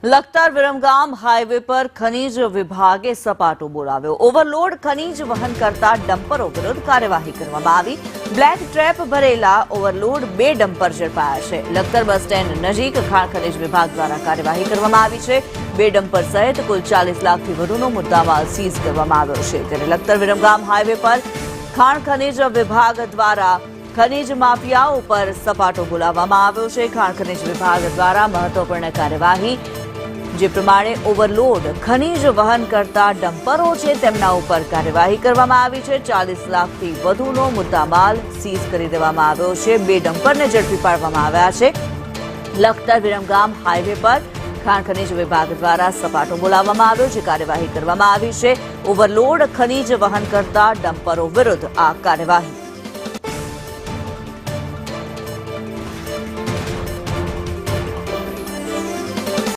Lakhtar Viramgam highway પર ખનીજ વિભાગે સપાટો બોલાવ્યો। ઓવરલોડ ખનીજ વહન કરતા ડમ્પરો વિરુદ્ધ કાર્યવાહી કરવામાં આવી। બ્લેક ટ્રેપ ભરેલા ઓવરલોડ 2 ડમ્પર ઝડપાયા છે। લખતર બસ સ્ટેન્ડ નજીક ખાણ ખનીજ વિભાગ દ્વારા કાર્યવાહી કરવામાં આવી છે। 2 ડમ્પર સહિત કુલ 40 લાખથી વધુનો મુદ્દામાલ સીઝ કરવામાં આવ્યો છે। ત્યારે લખતર વિરમગામ હાઈવે પર ખાણ ખનીજ વિભાગ દ્વારા ખનીજ માફિયાઓ પર સપાટો બોલાવવામાં આવ્યો છે। ખાણ ખનીજ વિભાગ દ્વારા મહત્વપૂર્ણ કાર્યવાહી જે પ્રમાણે ઓવરલોડ ખનીજ વહન કરતા ડમ્પરો છે તેમના ઉપર કાર્યવાહી કરવામાં આવી છે। 40 લાખથી વધુનો મુદ્દામાલ સીઝ કરી દેવામાં આવ્યો છે। 2 ડમ્પરને ઝડપી પાડવામાં આવ્યા છે। લખતર વિરમગામ હાઈવે પર ખાણ ખનીજ વિભાગ દ્વારા સપાટો બોલાવવામાં આવ્યો છે। કાર્યવાહી કરવામાં આવી છે। ઓવરલોડ ખનીજ વહન કરતા ડમ્પરો વિરુદ્ધ આ કાર્યવાહી